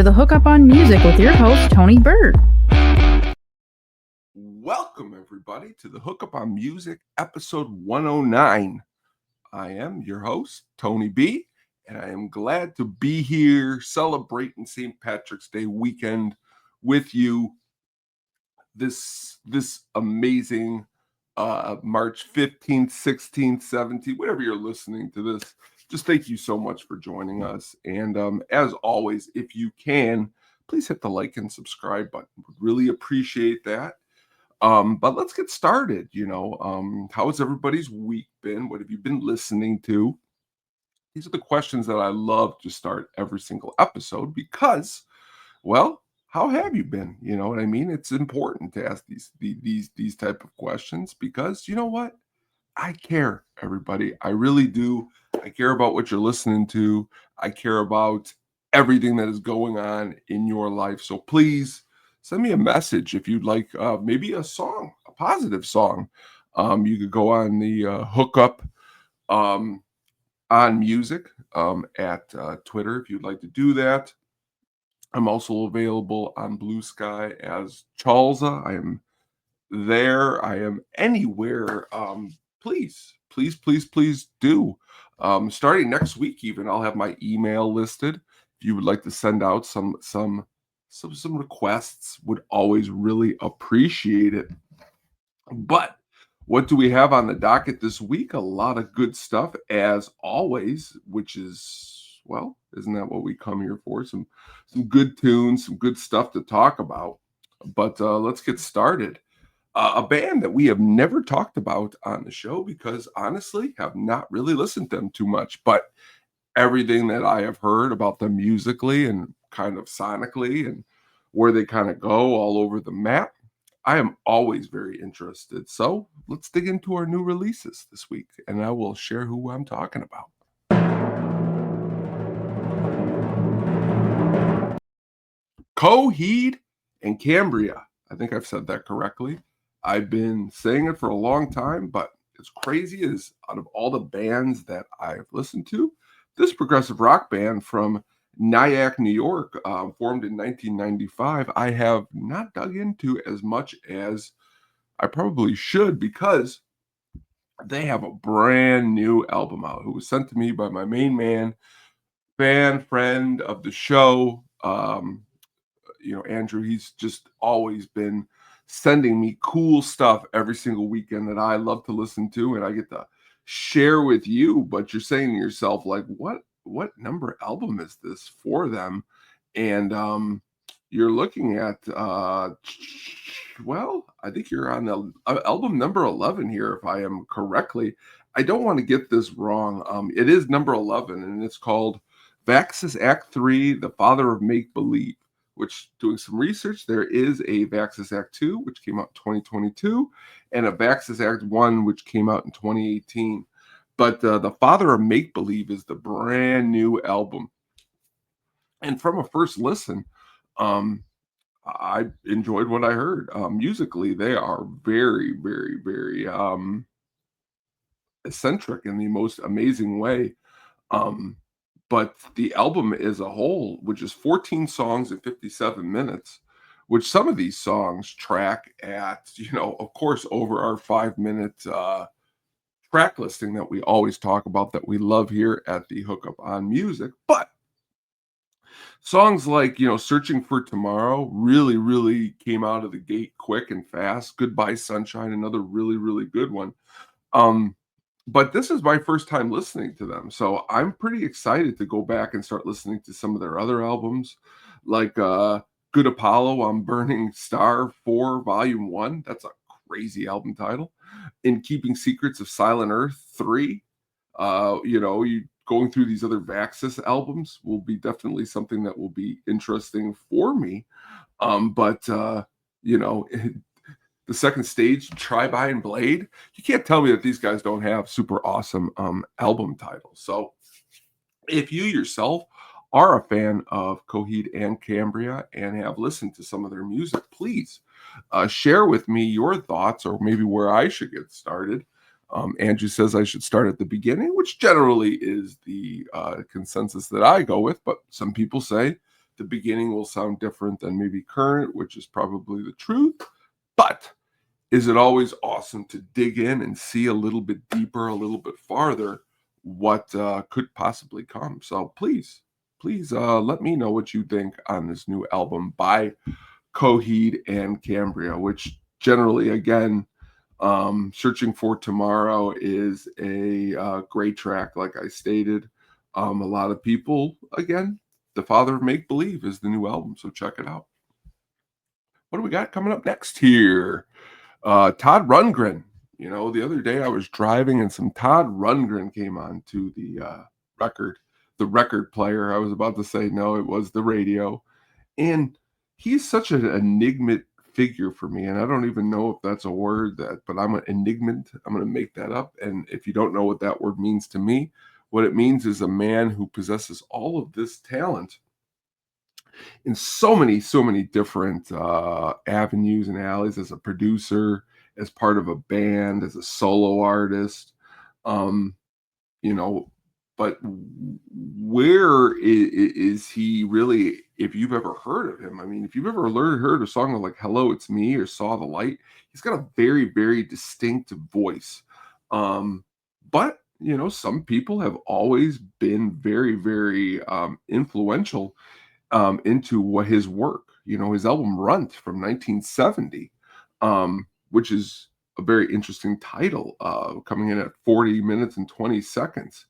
the Hookup on Music with your host, Tony Bird. Welcome, everybody, to the Hookup on Music, episode 109. I am your host, Tony B., and I am glad to be here celebrating St. Patrick's Day weekend with you this amazing March 15th, 16th, 17th, whatever you're listening to this. Just thank you so much for joining us. And as always, if you can, please hit the like and subscribe button. Would really appreciate that. But let's get started. How has everybody's week been? What have you been listening to? These are the questions that I love to start every single episode because, well, how have you been? You know what I mean? It's important to ask these type of questions because you know what? I care, everybody. I really do. I care about what you're listening to. I care about everything that is going on in your life. So please send me a message if you'd like maybe a song, a positive song. You could go on the Hookup on Music at Twitter if you'd like to do that. I'm also available on Blue Sky as Chalza. I am there. I am anywhere. Please do. Starting next week, even I'll have my email listed. If you would like to send out some requests, would always really appreciate it. But what do we have on the docket this week? A lot of good stuff, as always, which is, well, isn't that what we come here for? Some good tunes, some good stuff to talk about. But let's get started. A band that we have never talked about on the show because honestly have not really listened to them too much, but everything that I have heard about them musically and kind of sonically and where they kind of go all over the map, I am always very interested. So let's dig into our new releases this week and I will share who I'm talking about. Coheed and Cambria. I think I've said that correctly. I've been saying it for a long time, but as crazy as out of all the bands that I've listened to, this progressive rock band from Nyack, New York, formed in 1995, I have not dug into as much as I probably should because they have a brand new album out. Who was sent to me by my main man, friend of the show, Andrew. He's just always been sending me cool stuff every single weekend that I love to listen to and I get to share with you. But you're saying to yourself, like, what number album is this for them? And you're looking at well, I think you're on the album number 11 here, if I am correctly. I don't want to get this wrong. It is number 11 and it's called Vaxxus Act 3, The Father of Make Believe. Which, doing some research, there is a Vaxxus Act 2, which came out in 2022, and a Vaxxus Act 1, which came out in 2018. But The Father of Make Believe is the brand new album. And from a first listen, I enjoyed what I heard. Musically, they are very, very, very eccentric in the most amazing way. But the album as a whole, which is 14 songs and 57 minutes, which some of these songs track at, of course, over our 5-minute track listing that we always talk about, that we love here at the Hookup on Music. But songs like, Searching for Tomorrow really, really came out of the gate quick and fast. Goodbye Sunshine, another really, really good one. But this is my first time listening to them. So I'm pretty excited to go back and start listening to some of their other albums, like Good Apollo on Burning Star 4 Volume 1. That's a crazy album title. In Keeping Secrets of Silent Earth 3. You going through these other Vaxxus albums will be definitely something that will be interesting for me. The second stage, Try By and Blade. You can't tell me that these guys don't have super awesome album titles. So if you yourself are a fan of Coheed and Cambria and have listened to some of their music, please share with me your thoughts or maybe where I should get started. Andrew says I should start at the beginning, which generally is the consensus that I go with. But some people say the beginning will sound different than maybe current, which is probably the truth. But is it always awesome to dig in and see a little bit deeper, a little bit farther, what could possibly come? So please let me know what you think on this new album by Coheed and Cambria, which generally, again, Searching for Tomorrow is a great track, like I stated. A lot of people, again, The Father of Make Believe is the new album, so check it out. What do we got coming up next here? Todd Rundgren. You know, the other day I was driving and some Todd Rundgren came on to record, the record player. I was about to say no, it was the radio. And he's such an enigmatic figure for me. And I don't even know if that's a word but I'm an enigmant. I'm going to make that up. And if you don't know what that word means to me, what it means is a man who possesses all of this talent in so many different avenues and alleys as a producer, as part of a band, as a solo artist. Um, you know, but is he really, if you've ever heard of him? I mean, if you've ever heard a song like Hello, It's Me or Saw the Light, he's got a very, very distinct voice. But, some people have always been very, very influential into what his work. His album Runt from 1970, which is a very interesting title, coming in at 40 minutes and 20 seconds.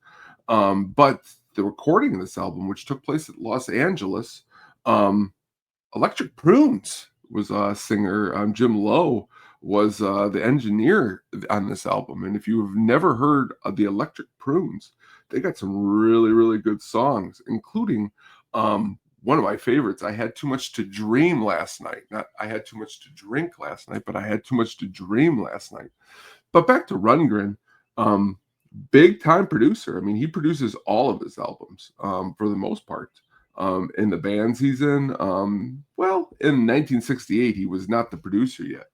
But the recording of this album, which took place at Los Angeles, Electric Prunes was a singer. Jim Lowe was the engineer on this album. And if you've never heard of the Electric Prunes, they got some really, really good songs, including one of my favorites, I Had Too Much to Dream Last Night. Not I Had Too Much to Drink Last Night, but I Had Too Much to Dream Last Night. But back to Rundgren, big time producer. I mean, he produces all of his albums for the most part. In the bands he's in, well, in 1968, he was not the producer yet.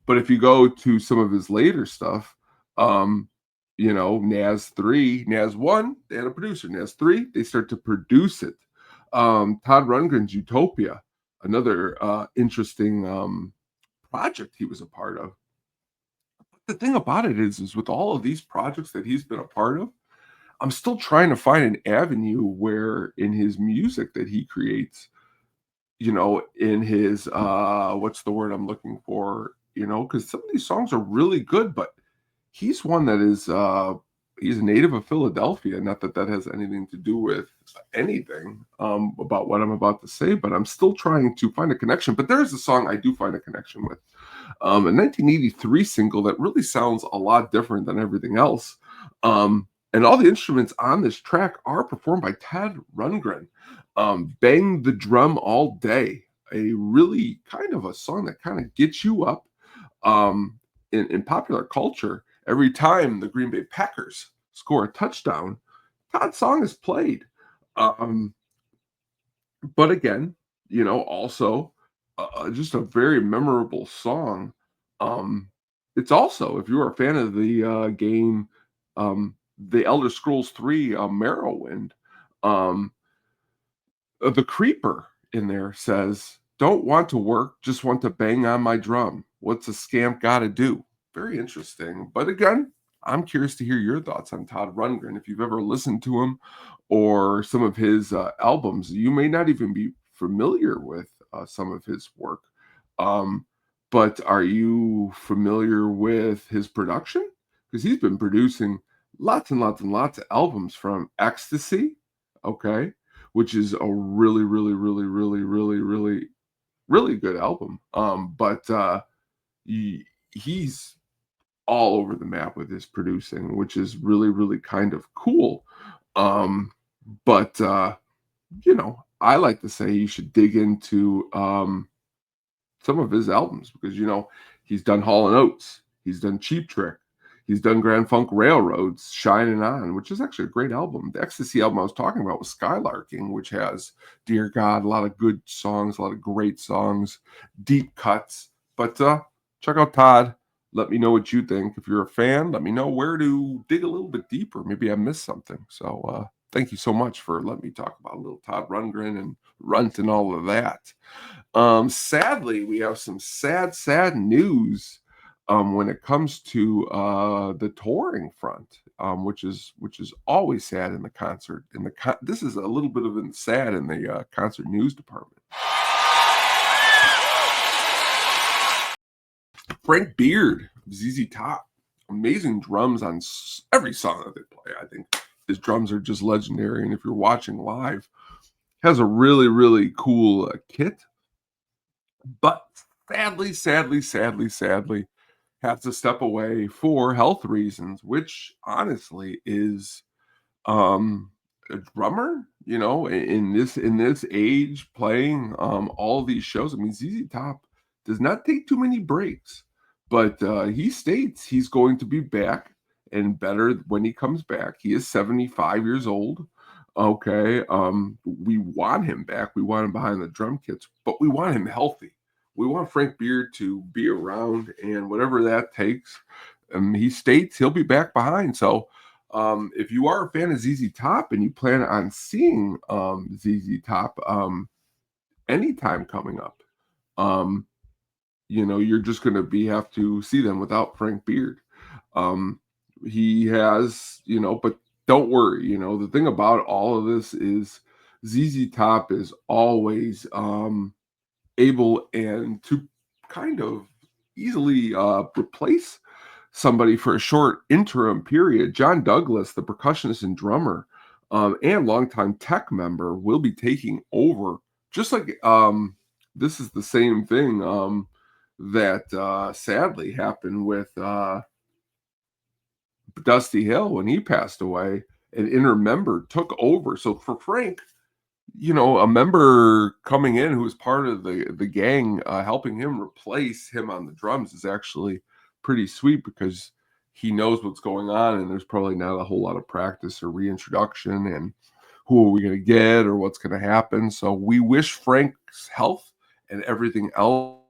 But if you go to some of his later stuff, Nas 3, Nas 1, they had a producer. Nas 3, they start to produce it. Todd Rundgren's Utopia, another interesting project he was a part of. The thing about it is with all of these projects that he's been a part of, I'm still trying to find an avenue where in his music that he creates, in his what's the word I'm looking for, because some of these songs are really good, but he's one that is he's a native of Philadelphia. Not that that has anything to do with anything about what I'm about to say, but I'm still trying to find a connection. But there is a song I do find a connection with, a 1983 single that really sounds a lot different than everything else. And all the instruments on this track are performed by Todd Rundgren. Bang the Drum All Day, a really kind of a song that kind of gets you up in popular culture. Every time the Green Bay Packers score a touchdown, Todd's song is played. But again, also just a very memorable song. It's also, if you're a fan of the game, the Elder Scrolls 3 Morrowind, the creeper in there says, "Don't want to work, just want to bang on my drum. What's a scamp got to do?" Very interesting. But again, I'm curious to hear your thoughts on Todd Rundgren. If you've ever listened to him or some of his albums, you may not even be familiar with some of his work. But are you familiar with his production? Because he's been producing lots and lots and lots of albums, from Ecstasy, okay, which is a really, really, really, really, really, really, really good album. But he's all over the map with his producing, which is really, really kind of cool. But I like to say you should dig into some of his albums because he's done Hall & Oates, he's done Cheap Trick, he's done Grand Funk Railroad's Shining On, which is actually a great album. The Ecstasy album I was talking about was Skylarking, which has, dear God, a lot of good songs, a lot of great songs, deep cuts. But check out Todd. Let me know what you think. If you're a fan, let me know where to dig a little bit deeper. Maybe I missed something. So thank you so much for letting me talk about a little Todd Rundgren and Runt and all of that. Sadly, we have some sad news when it comes to the touring front, which is always sad in the concert. This is a little bit of sad in the concert news department. Frank Beard, ZZ Top, amazing drums on every song that they play. I think his drums are just legendary, and if you're watching live, has a really cool kit. But sadly, has to step away for health reasons, which honestly is a drummer, in this age playing all these shows. I mean, ZZ Top does not take too many breaks, but he states he's going to be back and better when he comes back. He is 75 years old. Okay. We want him back. We want him behind the drum kits, but we want him healthy. We want Frank Beard to be around, and whatever that takes. He states he'll be back behind. So if you are a fan of ZZ Top and you plan on seeing ZZ Top anytime coming up, um, you're just going to have to see them without Frank Beard. He has, but don't worry. The thing about all of this is ZZ Top is always able and to kind of easily replace somebody for a short interim period. John Douglas, the percussionist and drummer, and longtime tech member, will be taking over. Just like this is the same thing that sadly happened with Dusty Hill when he passed away. An inner member took over. So for Frank, a member coming in who was part of the gang, helping him replace him on the drums is actually pretty sweet because he knows what's going on, and there's probably not a whole lot of practice or reintroduction and who are we going to get or what's going to happen. So we wish Frank's health and everything else.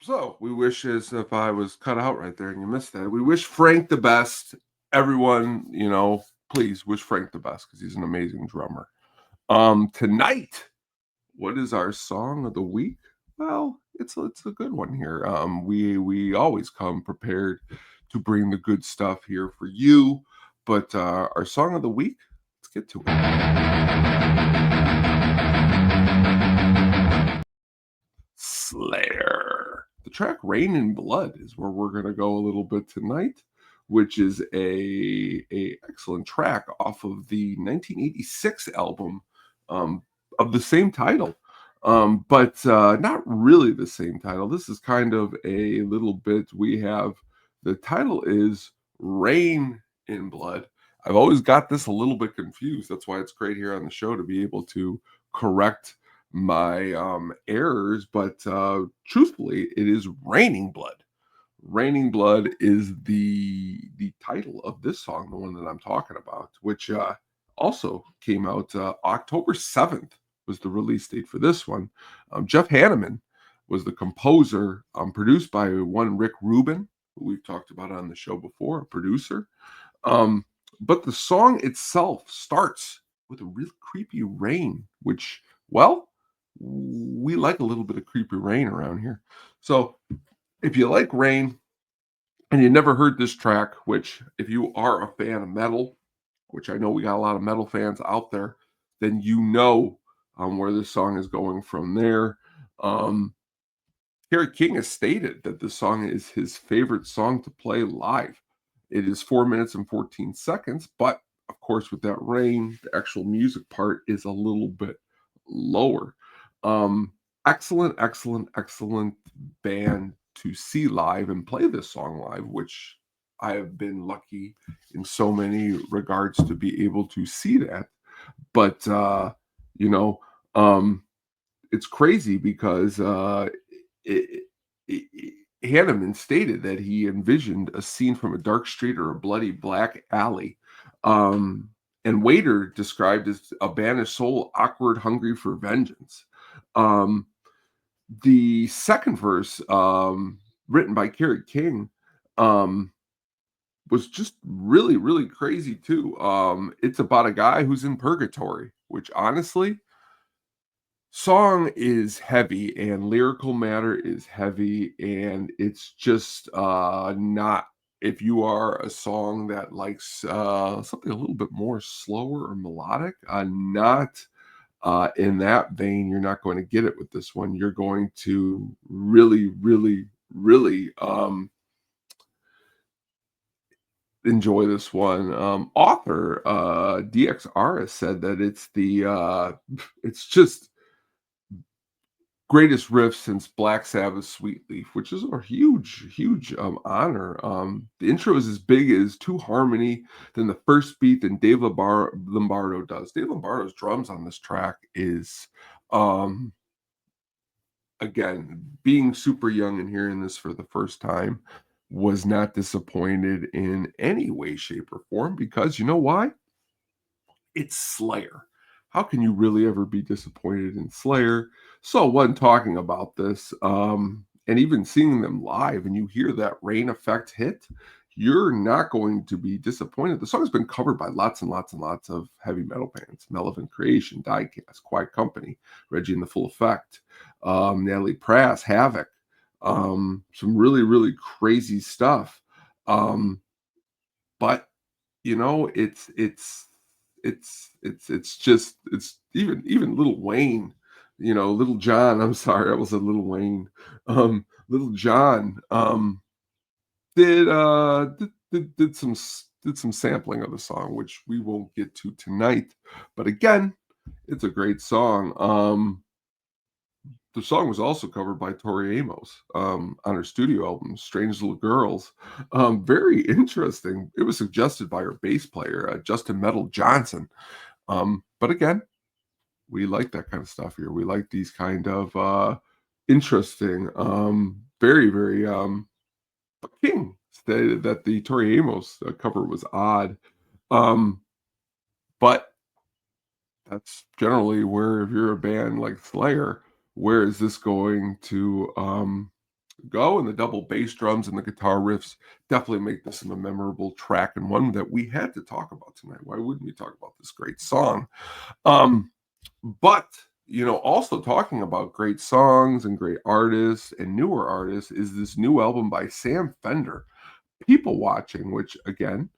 So we wish, as if I was cut out right there and you missed that, we wish Frank the best. Everyone, please wish Frank the best because he's an amazing drummer. Tonight, what is our song of the week? Well, it's a good one here. We always come prepared to bring the good stuff here for you. But our song of the week, let's get to it. Slayer. The track "Rain in Blood" is where we're gonna go a little bit tonight, which is a excellent track off of the 1986 album of the same title. But not really the same title. This is kind of a little bit. The title is "Rain in Blood." I've always got this a little bit confused. That's why it's great here on the show to be able to correct my errors. But truthfully, it is "Raining Blood." "Raining Blood" is the title of this song, the one that I'm talking about, which also came out October 7th was the release date for this one. Jeff Hanneman was the composer, produced by one Rick Rubin, who we've talked about on the show before, a producer. But the song itself starts with a real creepy rain, which, well, we like a little bit of creepy rain around here. So if you like rain and you never heard this track, which if you are a fan of metal, which I know we got a lot of metal fans out there, then where this song is going from there. Kerry King has stated that this song is his favorite song to play live. It is 4 minutes and 14 seconds, but of course, with that rain, the actual music part is a little bit lower. Excellent band to see live and play this song live, which I have been lucky in so many regards to be able to see that. But you know, um, it's crazy because it, it, Hanneman stated that he envisioned a scene from a dark street or a bloody black alley. Um, and Waiter described as a banished soul, awkward, hungry for vengeance. Um, the second verse, written by Kerry King, um, was just really, really crazy too. It's about a guy who's in purgatory, which honestly, song is heavy and lyrical matter is heavy, and it's just not, if you are a song that likes something a little bit more slower or melodic, not in that vein, you're not going to get it with this one. You're going to really, really, really enjoy this one. Author DXR has said that it's the it's just greatest riff since Black Sabbath's Sweet Leaf, which is a huge, huge honor. The intro is as big as two harmony than the first beat than Lombardo does. Dave Lombardo's drums on this track is, um, again, being super young and hearing this for the first time, was not disappointed in any way, shape, or form because you know why? It's Slayer. How can you really ever be disappointed in Slayer? So when talking about this, and even seeing them live, and you hear that rain effect hit, you're not going to be disappointed. The song's been covered by lots and lots and lots of heavy metal bands: Melvin Creation, Diecast, Quiet Company, Reggie and the Full Effect, Natalie Prass, Havoc, some really, really crazy stuff. Um, but it's just it's even Little Wayne, Little John, I'm sorry, I almost said Little Wayne. Little John, did some sampling of the song, which we won't get to tonight. But again, it's a great song. The song was also covered by Tori Amos, on her studio album, Strange Little Girls. Very interesting. It was suggested by her bass player, Justin Metal Johnson. But again, we like that kind of stuff here. We like these kind of interesting, very, very King stated that the Tori Amos cover was odd. Um, but that's generally where, if you're a band like Slayer, where is this going to go? And the double bass drums and the guitar riffs definitely make this a memorable track, and one that we had to talk about tonight. Why wouldn't we talk about this great song? Um, but also talking about great songs and great artists and newer artists is this new album by Sam Fender, People Watching, which again,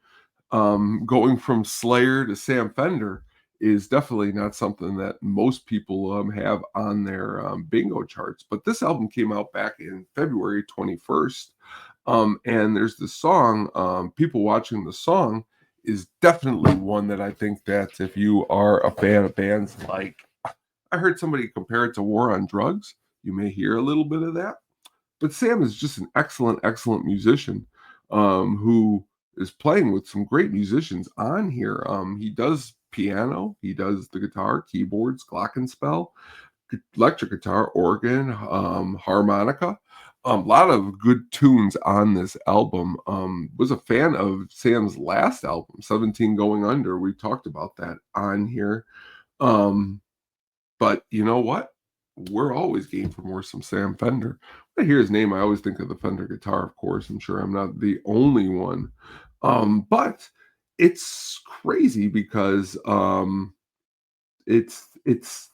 going from Slayer to Sam Fender is definitely not something that most people have on their bingo charts. But this album came out back in February 21st. And there's this song, People Watching. The song is definitely one that I think that if you are a fan of bands like, I heard somebody compare it to War on Drugs, you may hear a little bit of that. But Sam is just an excellent, excellent musician, who is playing with some great musicians on here. He does piano, he does the guitar, keyboards, glockenspiel, electric guitar, organ, harmonica. A lot of good tunes on this album. Was a fan of Sam's last album, 17 Going Under. We talked about that on here. Um, but you know what? We're always game for more some Sam Fender. When I hear his name, I always think of the Fender guitar, of course. I'm sure I'm not the only one. But it's crazy because it's it's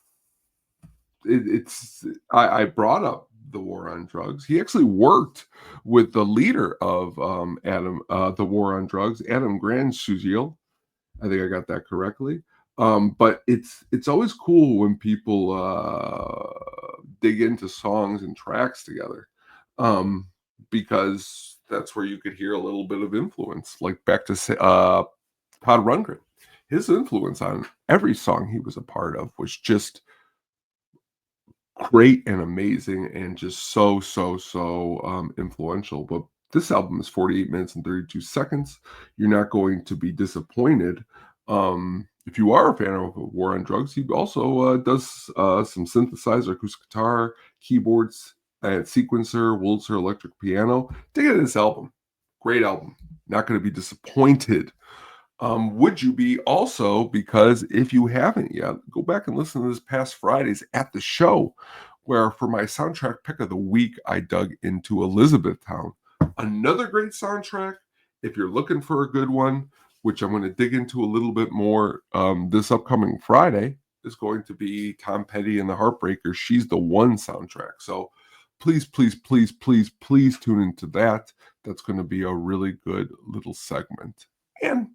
it's I brought up the War on Drugs. He actually worked with the leader of the War on Drugs, Adam Grandschuziel. I think I got that correctly. But it's always cool when people dig into songs and tracks together, because that's where you could hear a little bit of influence, like back to Todd Rundgren. His influence on every song he was a part of was just great and amazing, and just so influential. But this album is 48 minutes and 32 seconds. You're not going to be disappointed. If you are a fan of War on Drugs, he also does some synthesizer, acoustic guitar, keyboards, and sequencer, Wurlitzer electric piano. Dig into this album. Great album. Not going to be disappointed. Would you be also, because if you haven't yet, go back and listen to this past Friday's at the show, where for my soundtrack pick of the week, I dug into Elizabethtown. Another great soundtrack. If you're looking for a good one, which I'm going to dig into a little bit more this upcoming Friday, is going to be Tom Petty and the Heartbreakers. She's the One soundtrack. So please, please, please, please, please tune into that. That's going to be a really good little segment. And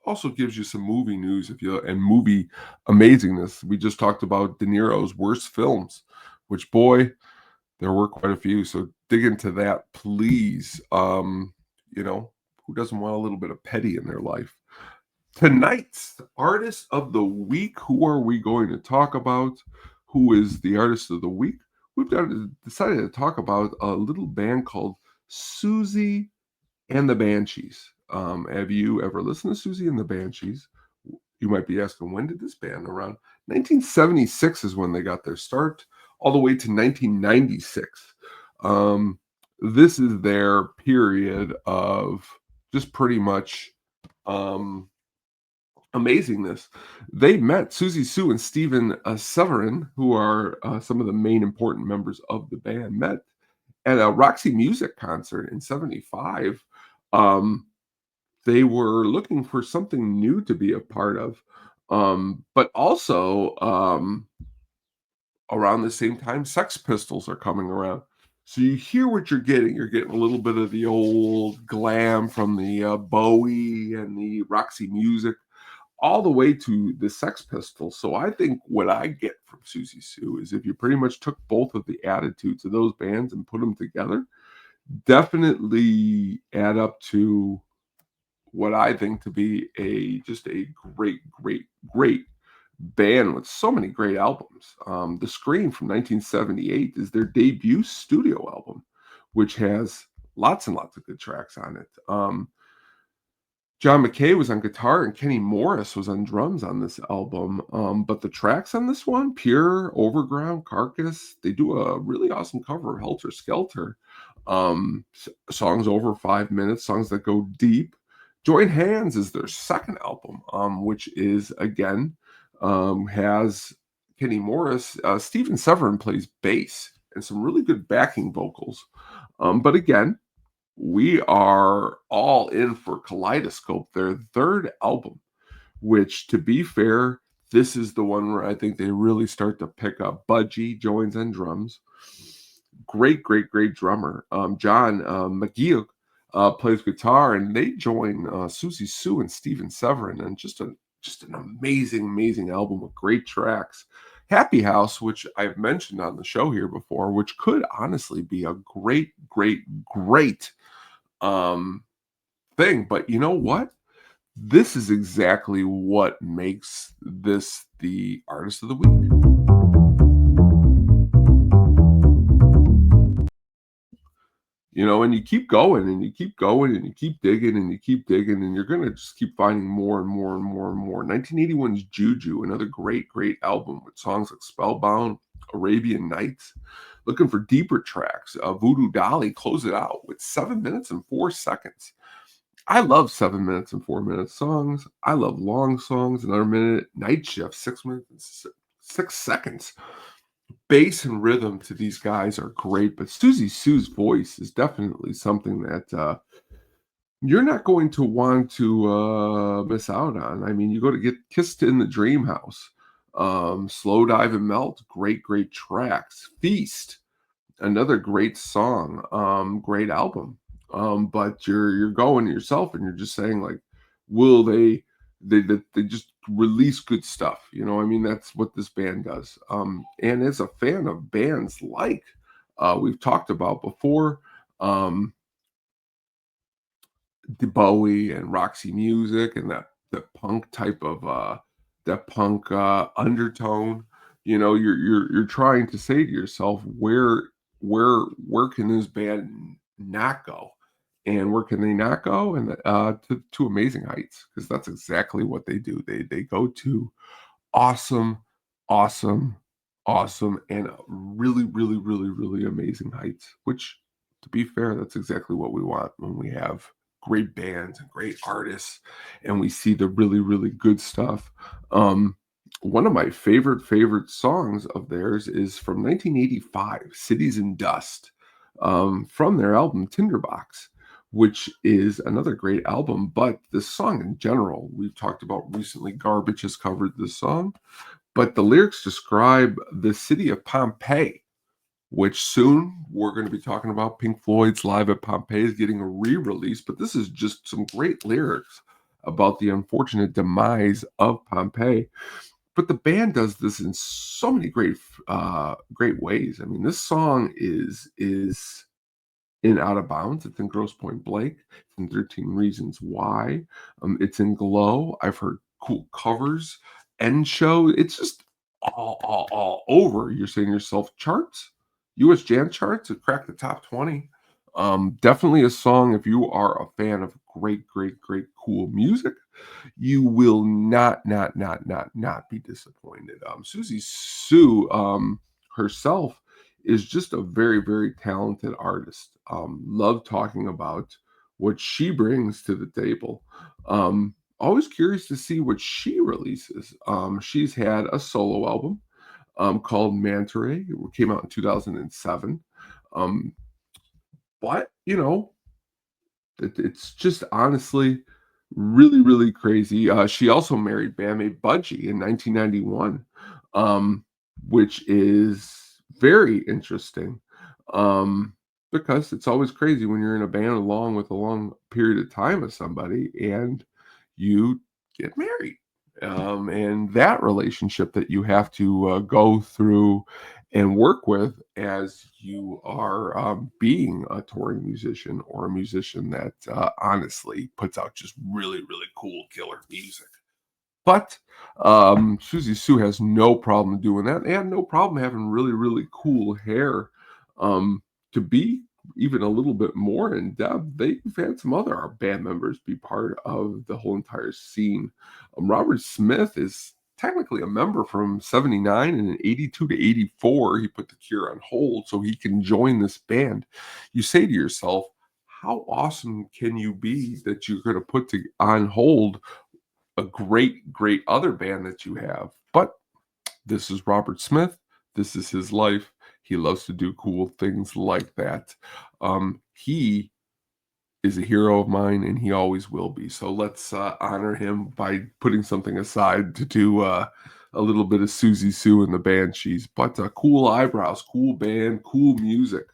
also gives you some movie news and movie amazingness. We just talked about De Niro's worst films, which boy, there were quite a few. So dig into that, please. Who doesn't want a little bit of petty in their life? Tonight's artist of the week. Who are we going to talk about? Who is the artist of the week? We've decided to talk about a little band called Siouxsie and the Banshees. Have you ever listened to Siouxsie and the Banshees? You might be asking, when did this band? Around 1976 is when they got their start, all the way to 1996. This is their period of just pretty much amazingness. They met Siouxsie Sioux and Stephen Severin, who are some of the main important members of the band, met at a Roxy Music concert in 75. They were looking for something new to be a part of. But also around the same time, Sex Pistols are coming around. So you hear what you're getting. You're getting a little bit of the old glam from the Bowie and the Roxy Music, all the way to the Sex Pistols. So I think what I get from Siouxsie Sioux is if you pretty much took both of the attitudes of those bands and put them together, definitely add up to what I think to be just a great, great, great band with so many great albums. The Scream from 1978 is their debut studio album, which has lots and lots of good tracks on it. John McKay was on guitar and Kenny Morris was on drums on this album. But the tracks on this one, Pure, Overground, Carcass, they do a really awesome cover of Helter Skelter. Songs over 5 minutes, songs that go deep. Join Hands is their second album, which is, again, has Kenny Morris. Stephen Severin plays bass and some really good backing vocals. But again, we are all in for Kaleidoscope, their third album, which, to be fair, this is the one where I think they really start to pick up. Budgie joins on drums. Great, great, great drummer. John McGeoch plays guitar, and they join Siouxsie Sioux and Stephen Severin, and just an amazing, amazing album with great tracks. Happy House, which I've mentioned on the show here before, which could honestly be a great, great, great thing. But you know what? This is exactly what makes this the artist of the week. And you keep going and you keep going and you keep digging and you keep digging, and you're going to just keep finding more and more and more and more. 1981's Juju, another great, great album with songs like Spellbound, Arabian Nights. Looking for deeper tracks, Voodoo Dolly close it out with 7 minutes and 4 seconds. I love 7 minutes and 4 minute songs. I love long songs. Another minute. Night Shift, 6 minutes and 6 seconds. Bass and rhythm to these guys are great, but Siouxsie Sioux's voice is definitely something that you're not going to want to miss out on. I mean, you go to get Kissed in the Dream House, Slow Dive and Melt, great, great tracks. Feast, another great song, great album. But you're going yourself and you're just saying, like, will they just release good stuff? I mean, that's what this band does. And as a fan of bands like we've talked about before, the Bowie and Roxy Music and that punk type of that punk undertone, you're trying to say to yourself, where can this band not go? And where can they not go? And to amazing heights, because that's exactly what they do. They go to awesome, awesome, awesome, and really, really, really, really amazing heights. Which, to be fair, that's exactly what we want when we have great bands and great artists, and we see the really, really good stuff. One of my favorite songs of theirs is from 1985, "Cities in Dust," from their album Tinderbox, which is another great album. But this song in general, we've talked about recently, Garbage has covered this song, but the lyrics describe the city of Pompeii, which soon we're going to be talking about. Pink Floyd's Live at Pompeii is getting a re-release, but this is just some great lyrics about the unfortunate demise of Pompeii. But the band does this in so many great ways. I mean, this song is in Out of Bounds. It's in Grosse Pointe Blank. It's in 13 Reasons Why. It's in Glow. I've heard cool covers. End Show. It's just all over. You're saying to yourself, charts, U.S. Jam charts. It cracked the top 20. Definitely a song if you are a fan of great, great, great, cool music. You will not be disappointed. Siouxsie Sioux herself is just a very, very talented artist. Love talking about what she brings to the table. Always curious to see what she releases. She's had a solo album called Manta Ray. It came out in 2007. Um, but, it's just honestly really, really crazy. She also married bandmate Budgie in 1991, which is very interesting, because it's always crazy when you're in a band along with a long period of time with somebody and you get married. And that relationship that you have to go through and work with as you are being a touring musician or a musician that honestly puts out just really, really cool killer music. But Siouxsie Sioux has no problem doing that and no problem having really, really cool hair. To be even a little bit more in depth, they've had some other band members be part of the whole entire scene. Robert Smith is technically a member from 79, and in 82 to 84, he put The Cure on hold so he can join this band. You say to yourself, how awesome can you be that you're going to put on hold a great, great other band that you have? But this is Robert Smith. This is his life. He loves to do cool things like that. He is a hero of mine, and he always will be. So let's honor him by putting something aside to do a little bit of Siouxsie Sioux and the Banshees. But cool eyebrows, cool band, cool music.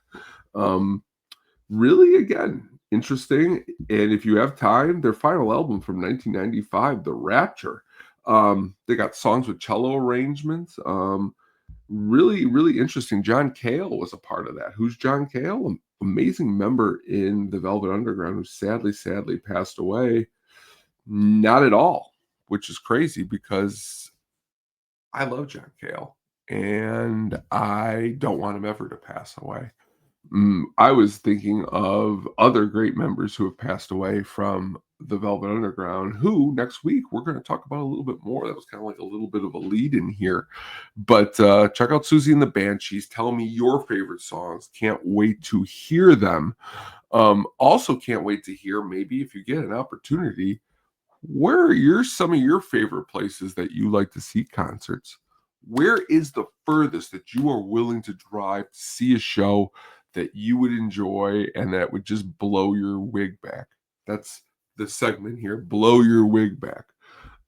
Really, again, interesting. And if you have time, their final album from 1995, The Rapture. They got songs with cello arrangements. Really, really interesting. John Cale was a part of that. Who's John Cale? Amazing member in the Velvet Underground who sadly passed away. Not at all, which is crazy because I love John Cale and I don't want him ever to pass away. I was thinking of other great members who have passed away from the Velvet Underground, who next week we're going to talk about a little bit more. That was kind of like a little bit of a lead in here. But check out Siouxsie and the Banshees. Tell me your favorite songs. Can't wait to hear them. Also, can't wait to hear, maybe if you get an opportunity, where are some of your favorite places that you like to see concerts? Where is the furthest that you are willing to drive to see a show that you would enjoy and that would just blow your wig back? That's the segment here, blow your wig back.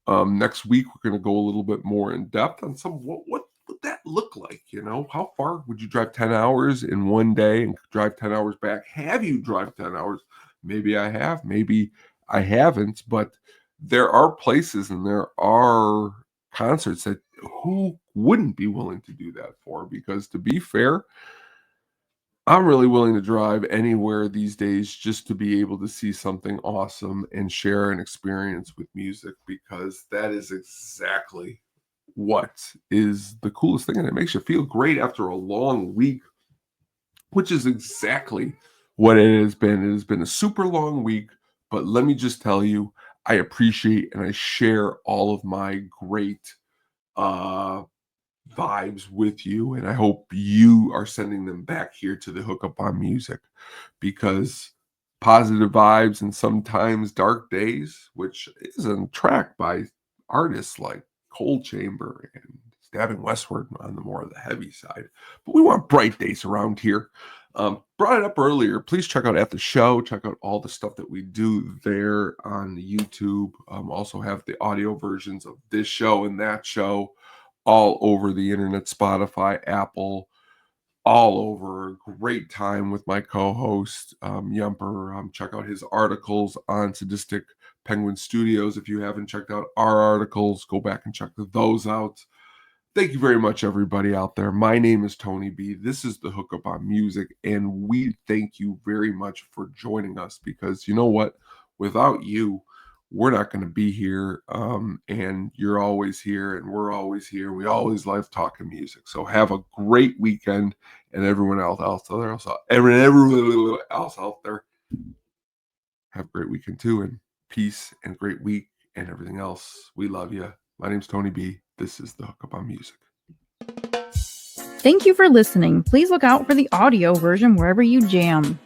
Next week, we're going to go a little bit more in depth on what would that look like? How far would you drive 10 hours in one day and drive 10 hours back? Have you drive 10 hours? Maybe I have, maybe I haven't, but there are places and there are concerts that who wouldn't be willing to do that for? Because to be fair, I'm really willing to drive anywhere these days just to be able to see something awesome and share an experience with music, because that is exactly what is the coolest thing. And it makes you feel great after a long week, which is exactly what it has been. It has been a super long week, but let me just tell you, I appreciate and I share all of my great vibes with you, and I hope you are sending them back here to the Hookup on Music, because positive vibes and sometimes dark days, which is a track by artists like Cold Chamber and Stabbing Westward on the more of the heavy side. But we want bright days around here. Brought it up earlier. Please check out At the Show. Check out all the stuff that we do there on YouTube. Also have the audio versions of this show and that show all over the internet, Spotify, Apple, all over. Great time with my co-host, Yumper. Check out his articles on Sadistic Penguin Studios. If you haven't checked out our articles, go back and check those out. Thank you very much, everybody out there. My name is Tony B. This is the Hookup on Music, and we thank you very much for joining us, because you know what? Without you, we're not going to be here, and you're always here, and we're always here. We always love talking music. So have a great weekend, and everyone else out there, have a great weekend too, and peace and great week and everything else. We love you. My name's Tony B. This is the Hookup on Music. Thank you for listening. Please look out for the audio version wherever you jam.